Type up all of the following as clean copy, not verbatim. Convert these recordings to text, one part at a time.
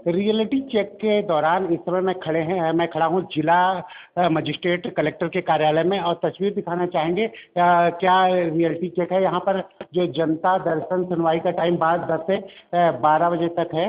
Reality check के दौरान इस समय मैं खड़ा हूँ जिला मजिस्ट्रेट कलेक्टर के कार्यालय में और तस्वीर दिखाना चाहेंगे। क्या रियलिटी चेक है यहाँ पर? जो जनता दर्शन सुनवाई का टाइम 10 से 12 बजे तक है।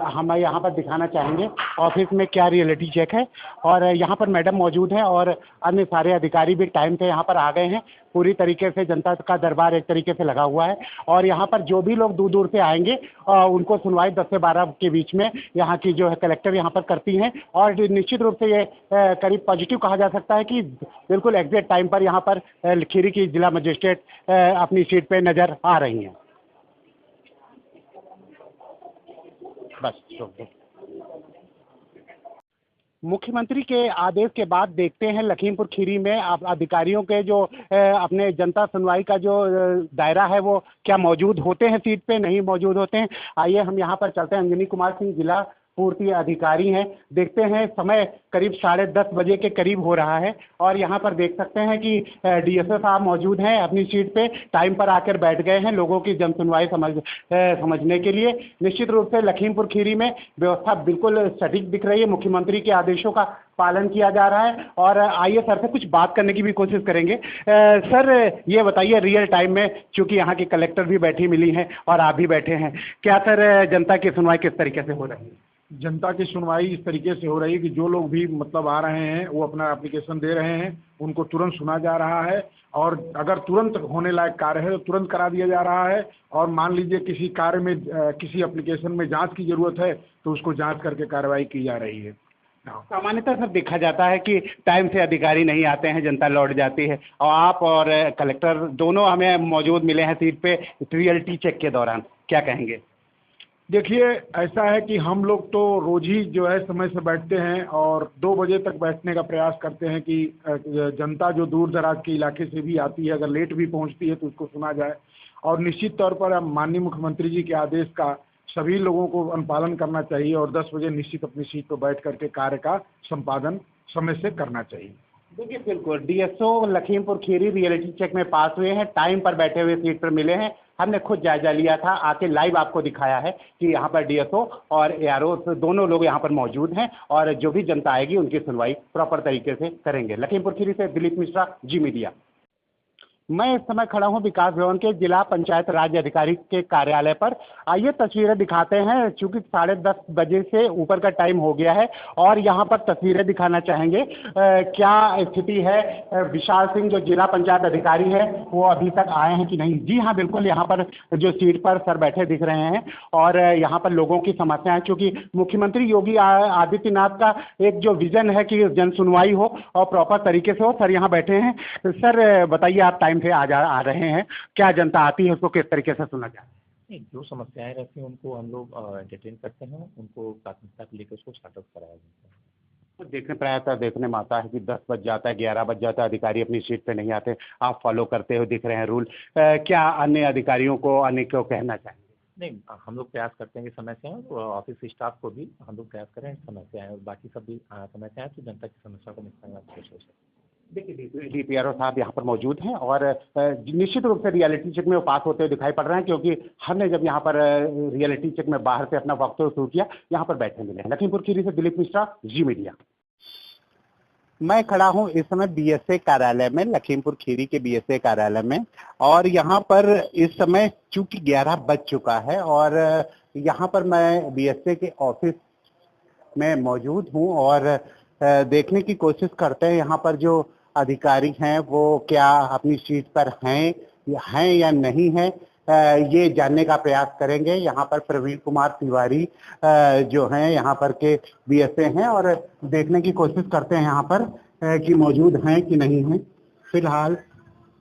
हम यहाँ पर दिखाना चाहेंगे ऑफिस में क्या रियलिटी चेक है। और यहाँ पर मैडम मौजूद हैं और अन्य सारे अधिकारी भी टाइम से यहाँ पर आ गए हैं। पूरी तरीके से जनता का दरबार एक तरीके से लगा हुआ है और यहाँ पर जो भी लोग दूर दूर से आएंगे उनको सुनवाई 10 से 12 के बीच में यहाँ की जो है कलेक्टर यहाँ पर करती हैं। और निश्चित रूप से ये करीब पॉजिटिव कहा जा सकता है कि बिल्कुल एग्जैक्ट टाइम पर यहाँ पर खीरी की जिला मजिस्ट्रेट अपनी सीट पे नजर आ रही हैं। बस मुख्यमंत्री के आदेश के बाद देखते हैं लखीमपुर खीरी में अधिकारियों के जो अपने जनता सुनवाई का जो दायरा है वो क्या मौजूद होते हैं सीट पे, नहीं मौजूद होते हैं। आइए हम यहाँ पर चलते हैं। अंजनी कुमार सिंह जिला पूर्ति अधिकारी हैं। देखते हैं समय करीब 10:30 बजे के करीब हो रहा है और यहाँ पर देख सकते हैं कि डीएसओ साहब मौजूद हैं अपनी सीट पे, टाइम पर आकर बैठ गए हैं लोगों की जन सुनवाई समझने के लिए। निश्चित रूप से लखीमपुर खीरी में व्यवस्था बिल्कुल सटीक दिख रही है। मुख्यमंत्री के आदेशों का पालन किया जा रहा है। और आइए सर से कुछ बात करने की भी कोशिश करेंगे। सर ये बताइए, रियल टाइम में चूंकि यहाँ की कलेक्टर भी बैठी मिली हैं और आप भी बैठे हैं, क्या सर जनता की सुनवाई किस तरीके से हो रही है? जनता की सुनवाई इस तरीके से हो रही है कि जो लोग भी मतलब आ रहे हैं वो अपना एप्लीकेशन दे रहे हैं, उनको तुरंत सुना जा रहा है और अगर तुरंत होने लायक कार्य है तो तुरंत करा दिया जा रहा है। और मान लीजिए किसी कार्य में किसी एप्लीकेशन में जांच की जरूरत है तो उसको जांच करके कार्रवाई की जा रही है। सामान्यतः सर देखा जाता है कि टाइम से अधिकारी नहीं आते हैं, जनता लौट जाती है और आप और कलेक्टर दोनों हमें मौजूद मिले हैं सीट पे रियलिटी चेक के दौरान, क्या कहेंगे? देखिए, ऐसा है कि हम लोग तो रोज ही जो है समय से बैठते हैं और 2 बजे तक बैठने का प्रयास करते हैं कि जनता जो दूर दराज के इलाके से भी आती है, अगर लेट भी पहुंचती है तो उसको सुना जाए। और निश्चित तौर पर माननीय मुख्यमंत्री जी के आदेश का सभी लोगों को अनुपालन करना चाहिए और 10 बजे निश्चित अपनी सीट पर बैठ करके कार्य का संपादन समय से करना चाहिए। देखिए बिल्कुल DSO Lakhimpur Kheri reality check में पास हुए हैं, टाइम पर बैठे हुए सीट पर मिले हैं। हमने खुद जायजा लिया था, आके लाइव आपको दिखाया है कि यहाँ पर डीएसओ और एआरओ दोनों लोग यहाँ पर मौजूद हैं और जो भी जनता आएगी उनकी सुनवाई प्रॉपर तरीके से करेंगे। लखीमपुर खीरी से दिलीप मिश्रा, जी मीडिया। मैं इस समय खड़ा हूं विकास भवन के जिला पंचायत राज अधिकारी के कार्यालय पर। आइए तस्वीरें दिखाते हैं, चूंकि 10:30 बजे से ऊपर का टाइम हो गया है और यहां पर तस्वीरें दिखाना चाहेंगे। क्या स्थिति है? विशाल सिंह जो जिला पंचायत अधिकारी है वो अभी तक आए हैं कि नहीं? जी हाँ बिल्कुल, यहाँ पर जो सीट पर सर बैठे दिख रहे हैं और यहाँ पर लोगों की समस्याएं, क्योंकि मुख्यमंत्री योगी आदित्यनाथ का एक जो विजन है कि जन सुनवाई हो और प्रॉपर तरीके से हो, सर यहाँ बैठे हैं। सर बताइए, आप टाइम से आ रहे हैं, क्या जनता आती है उसको किस तरीके से सुना जाए? नहीं, जो समस्याएं रहती हैं उनको हम लोग एंटरटेन करते हैं, उनको प्राथमिकता लेकर उसको सॉर्ट आउट कराया जाता है। तो प्रायतः देखने में आता है कि 10 बज जाता है, 11 बज जाता है, अधिकारी अपनी सीट पे नहीं आते। आप फॉलो करते हुए दिख रहे हैं रूल। क्या अन्य अधिकारियों को अन्य को कहना चाहेंगे? नहीं, हम लोग प्रयास करते हैं कि समय से आएँ, तो ऑफिस स्टाफ को भी हम लोग प्रयास करें समय से आएँ और बाकी सब भी समय से आएँ तो जनता की समस्या को निपटाना कोशिश हो सके। देखिए डीपीआरओ साहब यहाँ पर मौजूद हैं और निश्चित रूप से रियलिटी चेक में वो पास होते हुए दिखाई पड़ रहे हैं, क्योंकि हमने जब यहाँ पर रियलिटी चेक में बाहर से अपना वक्त शुरू किया, यहाँ पर बैठे मिले हैं। लखीमपुर खीरी से दिलीप मिश्रा, जी मीडिया। मैं खड़ा हूँ इस समय बीएसए कार्यालय में, लखीमपुर खीरी के बीएसए कार्यालय में, और यहाँ पर इस समय चूंकि 11 बज चुका है और यहाँ पर मैं बीएसए के ऑफिस में मौजूद हूँ और देखने की कोशिश करते हैं यहाँ पर जो अधिकारी हैं वो क्या अपनी सीट पर हैं या नहीं हैं, ये जानने का प्रयास करेंगे। यहाँ पर प्रवीण कुमार तिवारी जो हैं यहाँ पर के बीएसए हैं और देखने की कोशिश करते हैं यहाँ पर कि मौजूद हैं कि नहीं हैं। फिलहाल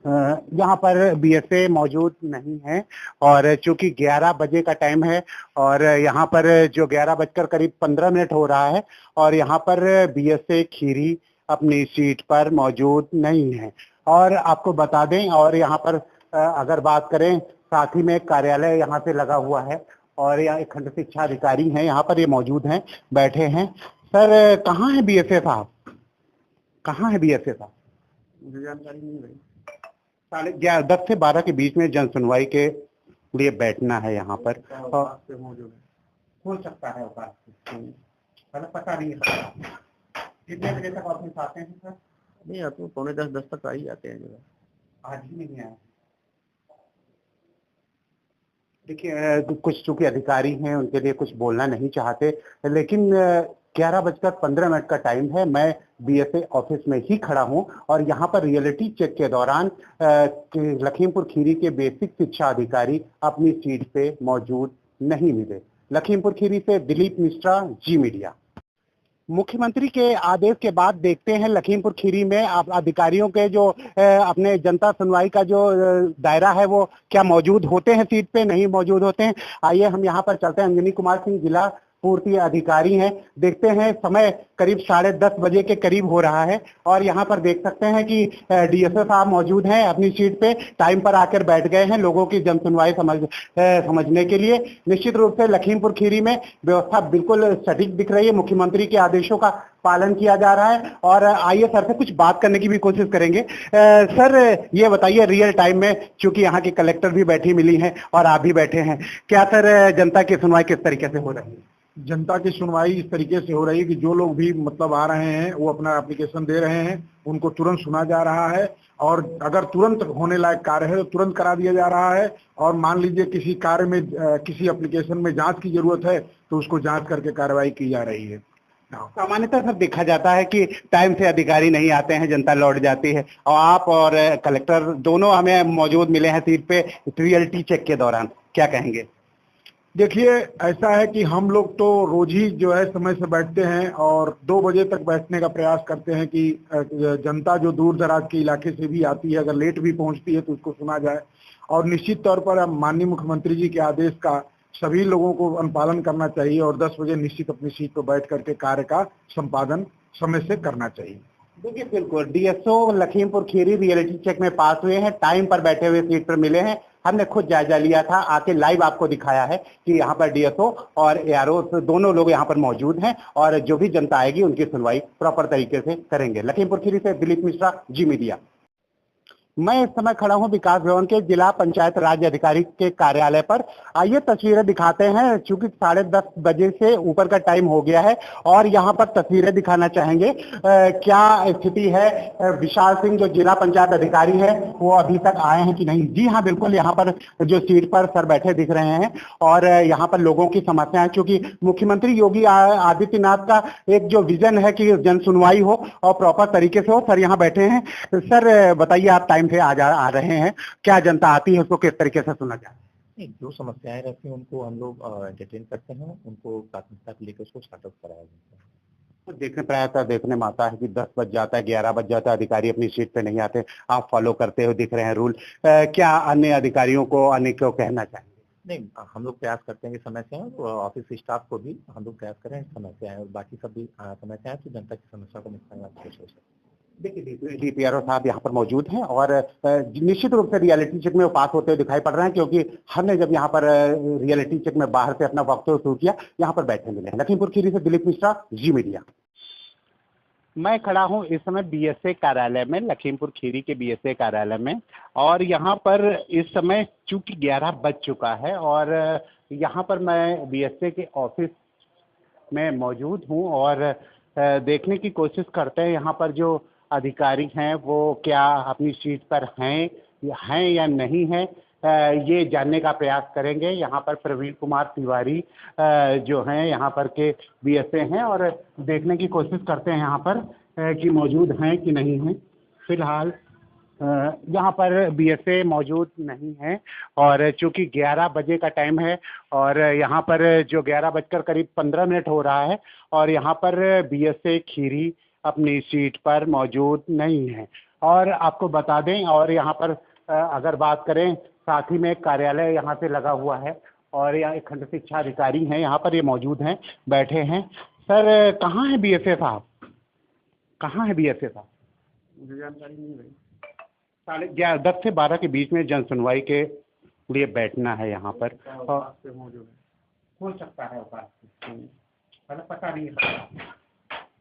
यहाँ पर बीएसए मौजूद नहीं है और चूंकि 11 बजे का टाइम है और यहाँ पर जो 11 बजकर करीब 15 मिनट हो रहा है और यहाँ पर बीएसए खीरी अपनी सीट पर मौजूद नहीं है। और आपको बता दें, और यहाँ पर अगर बात करें, साथ ही में कार्यालय यहाँ से लगा हुआ है और यहाँ एक खंड शिक्षा अधिकारी हैं, यहाँ पर ये मौजूद हैं, बैठे हैं। सर कहाँ है बीएसए साहब? कहाँ है बीएसए साहब? मुझे जानकारी नहीं है। 10 से 12 के बीच में जन सुनवाई के लिए बैठना है यहाँ पर। हो सकता है उपस्थित, मतलब पता नहीं है। कितने बजे तक ऑफिस आते हैं सर? नहीं आप तो 9:45 तक आ ही जाते हैं जो है। आज ही नहीं आए। देखिए कुछ चूंकि अधिकारी हैं उनके लिए कुछ बोलना नहीं चाहते, लेकिन 11:15 का टाइम है। मैं बीएसए ऑफिस में ही खड़ा हूं और यहां पर रियलिटी चेक के दौरान लखीमपुर खीरी के बेसिक शिक्षा अधिकारी अपनी सीट पे मौजूद नहीं मिले। लखीमपुर खीरी से दिलीप मिश्रा, जी मीडिया। मुख्यमंत्री के आदेश के बाद देखते हैं लखीमपुर खीरी में अधिकारियों के जो अपने जनता सुनवाई का जो दायरा है वो क्या मौजूद होते हैं, सीट पे नहीं मौजूद होते हैं। आइए हम यहाँ पर चलते हैं। अंजनी कुमार सिंह जिला पूर्ति अधिकारी हैं। देखते हैं समय करीब 10:30 बजे के करीब हो रहा है और यहाँ पर देख सकते हैं कि डीएसओ साहब मौजूद हैं अपनी सीट पे, टाइम पर आकर बैठ गए हैं लोगों की जन सुनवाई समझने के लिए। निश्चित रूप से लखीमपुर खीरी में व्यवस्था बिल्कुल सटीक दिख रही है। मुख्यमंत्री के आदेशों का पालन किया जा रहा है और आइए सर से कुछ बात करने की भी कोशिश करेंगे। सर ये बताइए, रियल टाइम में चूंकि यहाँ की कलेक्टर भी बैठी मिली हैं और आप भी बैठे हैं, क्या सर जनता की सुनवाई किस तरीके से हो रही है? जनता की सुनवाई इस तरीके से हो रही है कि जो लोग भी मतलब आ रहे हैं वो अपना एप्लीकेशन दे रहे हैं, उनको तुरंत सुना जा रहा है और अगर तुरंत होने लायक कार्य है तो तुरंत करा दिया जा रहा है। और मान लीजिए किसी कार्य में किसी एप्लीकेशन में जांच की जरूरत है तो उसको जांच करके कार्रवाई की जा रही है। सामान्यतः सर देखा जाता है कि टाइम से अधिकारी नहीं आते हैं, जनता लौट जाती है और आप और कलेक्टर दोनों हमें मौजूद मिले हैं सीट पे रियलिटी चेक के दौरान, क्या कहेंगे? देखिए ऐसा है कि हम लोग तो रोज ही जो है समय से बैठते हैं और 2 बजे तक बैठने का प्रयास करते हैं कि जनता जो दूर दराज के इलाके से भी आती है अगर लेट भी पहुंचती है तो उसको सुना जाए। और निश्चित तौर पर माननीय मुख्यमंत्री जी के आदेश का सभी लोगों को अनुपालन करना चाहिए और 10 बजे निश्चित अपनी सीट पर बैठ करके कार्य का संपादन समय से करना चाहिए। देखिए बिल्कुल DSO Lakhimpur Kheri reality check में पास हुए हैं, टाइम पर बैठे हुए सीट पर मिले हैं। हमने खुद जायजा लिया था, आके लाइव आपको दिखाया है कि यहाँ पर डीएसओ और एआरओ दोनों लोग यहाँ पर मौजूद हैं और जो भी जनता आएगी उनकी सुनवाई प्रॉपर तरीके से करेंगे। लखीमपुर खीरी से दिलीप मिश्रा, जी मीडिया। मैं इस समय खड़ा हूं विकास भवन के जिला पंचायत राज अधिकारी के कार्यालय पर। आइए तस्वीरें दिखाते हैं, चूंकि 10:30 बजे से ऊपर का टाइम हो गया है और यहाँ पर तस्वीरें दिखाना चाहेंगे। क्या स्थिति है? विशाल सिंह जो जिला पंचायत अधिकारी है वो अभी तक आए हैं कि नहीं? जी हाँ बिल्कुल, यहाँ पर जो सीट पर सर बैठे दिख रहे हैं और यहाँ पर लोगों की समस्याएं, क्योंकि मुख्यमंत्री योगी आदित्यनाथ का एक जो विजन है कि जन सुनवाई हो और प्रॉपर तरीके से हो, सर यहाँ बैठे हैं। सर बताइए, आप टाइम से आ रहे हैं, क्या जनता आती है उसको किस तरीके से सुना जाए? नहीं, जो समस्याएं रहती हैं उनको हम लोग एंटरटेन करते हैं, उनको प्राथमिकता से लेकर उसको सॉर्ट आउट कराया जाता है। तो देखने में आता है कि 10 बज जाता है, 11 बज जाता है, अधिकारी अपनी सीट पे नहीं आते। आप फॉलो करते हो, दिख रहे हैं रूल। क्या अन्य अधिकारियों को अन्य को कहना चाहेंगे? नहीं, हम लोग प्रयास करते हैं कि समय से आएं, ऑफिस स्टाफ को भी हम लोग प्रयास करें समय से आए और बाकी सब भी समय से आए तो जनता की समस्या को निपटाने का कोशिश हो सके। देखिए डीपीआरओ साहब यहाँ पर मौजूद हैं और निश्चित रूप से रियलिटी चेक में वो पास होते हुए दिखाई पड़ रहे हैं, क्योंकि हमने जब यहाँ पर रियलिटी चेक में बाहर से अपना वक्तव्य शुरू किया, यहाँ पर बैठे मिले हैं। लखीमपुर खीरी से दिलीप मिश्रा, जी मीडिया। मैं खड़ा हूं इस समय बीएसए कार्यालय में, लखीमपुर खीरी के बीएसए कार्यालय में, और यहाँ पर इस समय चूंकि 11 बज चुका है और यहाँ पर मैं बीएसए के ऑफिस में मौजूद हूँ और देखने की कोशिश करते हैं यहाँ पर जो अधिकारी हैं वो क्या अपनी सीट पर हैं या नहीं हैं, ये जानने का प्रयास करेंगे। यहाँ पर प्रवीण कुमार तिवारी जो हैं यहाँ पर के बीएसए हैं और देखने की कोशिश करते हैं यहाँ पर कि मौजूद हैं कि नहीं हैं। फिलहाल यहाँ पर बीएसए मौजूद नहीं है और चूंकि 11 बजे का टाइम है और यहाँ पर जो 11:15 हो रहा है और यहाँ पर बीएसए खीरी अपनी सीट पर मौजूद नहीं है। और आपको बता दें, और यहाँ पर अगर बात करें, साथ ही में एक कार्यालय यहाँ से लगा हुआ है और यहाँ एक खंड शिक्षा अधिकारी हैं, यहाँ पर ये मौजूद हैं, बैठे हैं। सर कहाँ है बीएसए साहब? कहाँ है बीएसए साहब? मुझे जानकारी नहीं भाई। 10 से 12 के बीच में जन सुनवाई के लिए बैठना है यहाँ पर। हो सकता है उपस्थित, मतलब पता नहीं है।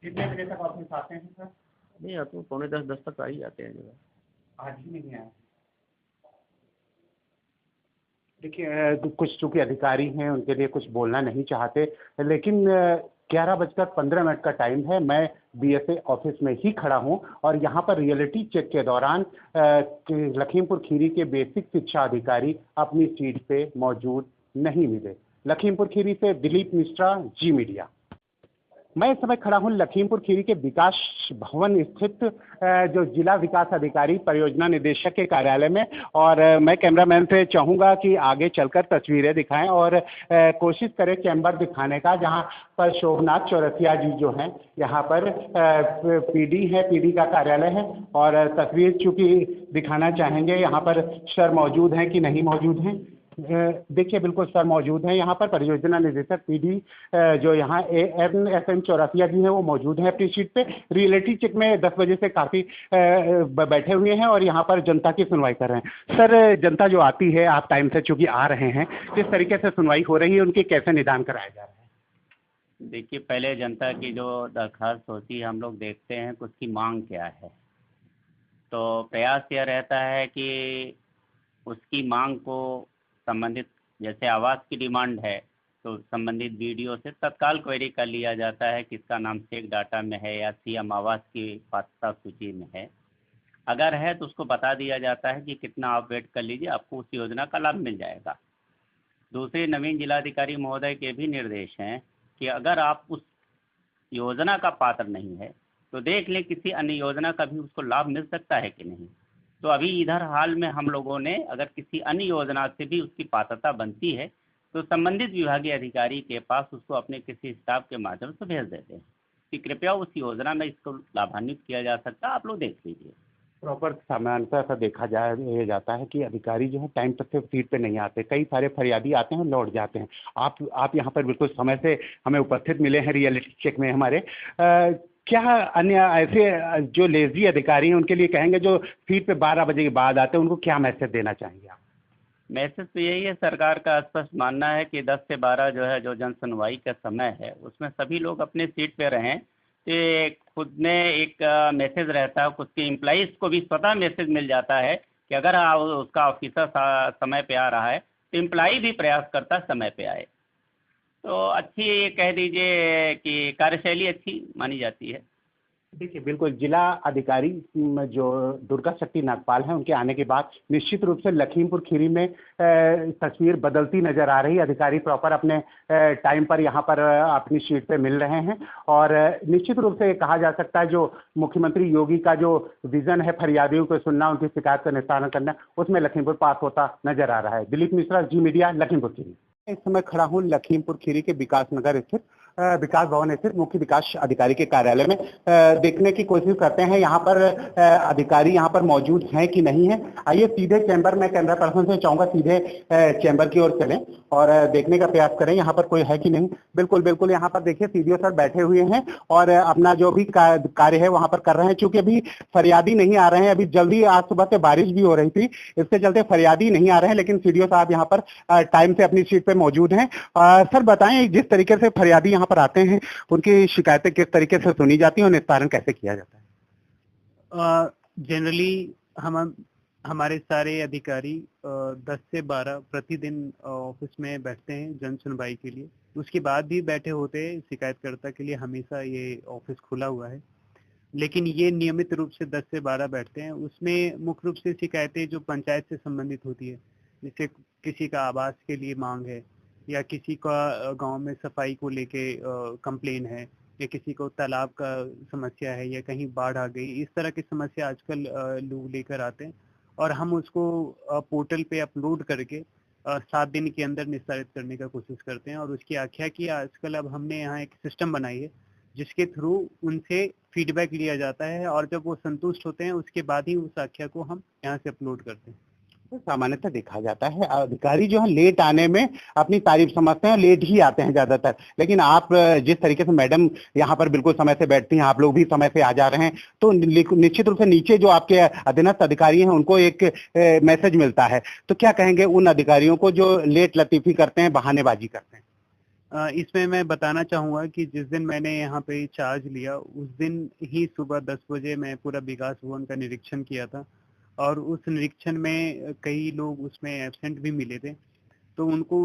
कितने बजे तक ऑफिस आते हैं सर? नहीं आप तो 9:45 तक आ ही जाते हैं जो है। आज ही नहीं आए। देखिए कुछ चूंकि अधिकारी हैं उनके लिए कुछ बोलना नहीं चाहते, लेकिन 11:15 का टाइम है। मैं बीएसए ऑफिस में ही खड़ा हूं और यहां पर रियलिटी चेक के दौरान लखीमपुर खीरी के बेसिक शिक्षा अधिकारी अपनी सीट पे मौजूद नहीं मिले। लखीमपुर खीरी से दिलीप मिश्रा, जी मीडिया। मैं इस समय खड़ा हूं लखीमपुर खीरी के विकास भवन स्थित जो जिला विकास अधिकारी परियोजना निदेशक के कार्यालय में, और मैं कैमरामैन से चाहूंगा कि आगे चलकर तस्वीरें दिखाएं और कोशिश करें चैम्बर दिखाने का, जहां पर शोभनाथ चौरसिया जी जो हैं यहाँ पर पीडी है, पीडी का कार्यालय है, और तस्वीर चूंकि दिखाना चाहेंगे। यहाँ पर सर मौजूद हैं कि नहीं मौजूद हैं? देखिए बिल्कुल सर मौजूद हैं यहाँ पर। परियोजना निदेशक पीडी जो यहाँ ANSM चौरसिया जी हैं वो मौजूद हैं अपनी सीट पे। रियलिटी चेक में 10 बजे से काफ़ी बैठे हुए हैं और यहाँ पर जनता की सुनवाई कर रहे हैं। सर जनता जो आती है, आप टाइम से चूंकि आ रहे हैं, किस तरीके से सुनवाई हो रही है, उनकी कैसे निदान कराया जा रहा है? देखिए, पहले जनता की जो दरख्वास्त होती है हम लोग देखते हैं कि उसकी मांग क्या है। तो प्रयास यह रहता है कि उसकी मांग को संबंधित, जैसे आवास की डिमांड है तो संबंधित वीडियो से तत्काल क्वेरी कर लिया जाता है कि इसका नाम सेक डाटा में है या सीएम आवास की पात्रता सूची में है। अगर है तो उसको बता दिया जाता है कि कितना आप वेट कर लीजिए, आपको उस योजना का लाभ मिल जाएगा। दूसरे नवीन जिलाधिकारी महोदय के भी निर्देश हैं कि अगर आप उस योजना का पात्र नहीं है तो देख लें किसी अन्य योजना का भी उसको लाभ मिल सकता है कि नहीं। तो अभी इधर हाल में हम लोगों ने अगर किसी अन्य योजना से भी उसकी पात्रता बनती है तो संबंधित विभागीय अधिकारी के पास उसको अपने किसी स्टाफ के माध्यम से भेज देते हैं कि कृपया उस योजना में इसको लाभान्वित किया जा सकता है, आप लोग देख लीजिए। प्रॉपर सामान्यतः ऐसा देखा जाता है कि अधिकारी जो है टाइम पर से सीट पे नहीं आते। कई सारे फरियादी आते हैं, लौट जाते हैं। आप यहाँ पर बिल्कुल समय से हमें उपस्थित मिले हैं रियलिटी चेक में हमारे। क्या अन्य ऐसे जो लेजी अधिकारी हैं उनके लिए कहेंगे जो सीट पे 12 बजे के बाद आते हैं, उनको क्या मैसेज देना चाहेंगे आप? मैसेज तो यही है, सरकार का स्पष्ट मानना है कि 10 से 12 जो है जो जन सुनवाई का समय है उसमें सभी लोग अपने सीट पे रहें। तो खुद में एक मैसेज रहता है, उसके एम्प्लॉइज़ को भी स्वतः मैसेज मिल जाता है कि अगर उसका ऑफिसर समय पे आ रहा है तो एम्प्लॉई भी प्रयास करता है समय पे आए। तो अच्छी ये कह दीजिए कि कार्यशैली अच्छी मानी जाती है। देखिए बिल्कुल जिला अधिकारी जो दुर्गा शक्ति नागपाल हैं, उनके आने के बाद निश्चित रूप से लखीमपुर खीरी में तस्वीर बदलती नजर आ रही है। अधिकारी प्रॉपर अपने टाइम पर यहाँ पर अपनी सीट पे मिल रहे हैं और निश्चित रूप से कहा जा सकता है जो मुख्यमंत्री योगी का जो विजन है फरियादियों को सुनना, उनकी शिकायत का निस्तारण करना, उसमें लखीमपुर पास होता नजर आ रहा है। दिलीप मिश्रा, जी मीडिया, लखीमपुर खीरी। इस समय खड़ा हूँ लखीमपुर खीरी के विकास नगर स्थित विकास भवन स्थित मुख्य विकास अधिकारी के कार्यालय में। देखने की कोशिश करते हैं यहाँ पर अधिकारी यहाँ पर मौजूद हैं कि नहीं है। आइए सीधे चैम्बर में, कैमरा पर्सन से चाहूंगा सीधे चैम्बर की ओर चलें और देखने का प्रयास करें यहाँ पर कोई है कि नहीं। बिल्कुल बिल्कुल यहाँ पर देखिए सीडीओ सर बैठे हुए हैं और अपना जो भी कार्य है वहाँ पर कर रहे हैं। चूंकि अभी फरियादी नहीं आ रहे हैं, अभी जल्दी आज सुबह से बारिश भी हो रही थी, इसके चलते फरियादी नहीं आ रहे हैं, लेकिन सीडीओ साहब यहाँ पर टाइम से अपनी सीट पे मौजूद हैं। सर बताएं, जिस तरीके से फरियादी यहाँ पर आते हैं उनकी शिकायतें किस तरीके से सुनी जाती हैं और निस्तारण कैसे किया जाता है? जनरली हमारे सारे अधिकारी 10 से 12 प्रतिदिन ऑफिस में बैठते हैं जन सुनवाई के लिए। उसके बाद भी बैठे होते हैं, शिकायतकर्ता के लिए हमेशा ये ऑफिस खुला हुआ है। लेकिन ये नियमित रूप से 10 से 12 बैठते हैं। उसमें मुख्य रूप से शिकायतें जो पंचायत से संबंधित होती है, जैसे किसी का आवास के लिए मांग है या किसी का गांव में सफाई को लेके कंप्लेन है या किसी को तालाब का समस्या है या कहीं बाढ़ आ गई, इस तरह की समस्या आजकल लोग लेकर आते हैं और हम उसको पोर्टल पे अपलोड करके 7 दिन के अंदर निस्तारित करने का कोशिश करते हैं। और उसकी आख्या की आजकल अब हमने यहाँ एक सिस्टम बनाई है जिसके थ्रू उनसे फीडबैक लिया जाता है और जब वो संतुष्ट होते हैं उसके बाद ही उस आख्या को हम यहाँ से अपलोड करते हैं। सामान्यतः देखा जाता है अधिकारी जो है लेट आने में अपनी तारीफ समझते हैं, लेट ही आते हैं ज्यादातर। लेकिन आप जिस तरीके से मैडम यहाँ पर बिल्कुल समय से बैठती हैं, आप लोग भी समय से आ जा रहे हैं, तो निश्चित रूप से नीचे जो आपके अधीनस्थ अधिकारी हैं उनको एक मैसेज मिलता है। तो क्या कहेंगे उन अधिकारियों को जो लेट लतीफी करते हैं, बहानेबाजी करते हैं? इसमें मैं बताना चाहूँगा कि जिस दिन मैंने यहाँ पे चार्ज लिया उस दिन ही सुबह 10 बजे मैं पूरा विकास भवन का निरीक्षण किया था और उस निरीक्षण में कई लोग उसमें एब्सेंट भी मिले थे। तो उनको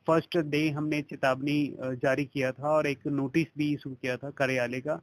फर्स्ट डे हमने चेतावनी जारी किया था और एक नोटिस भी इशू किया था कार्यालय का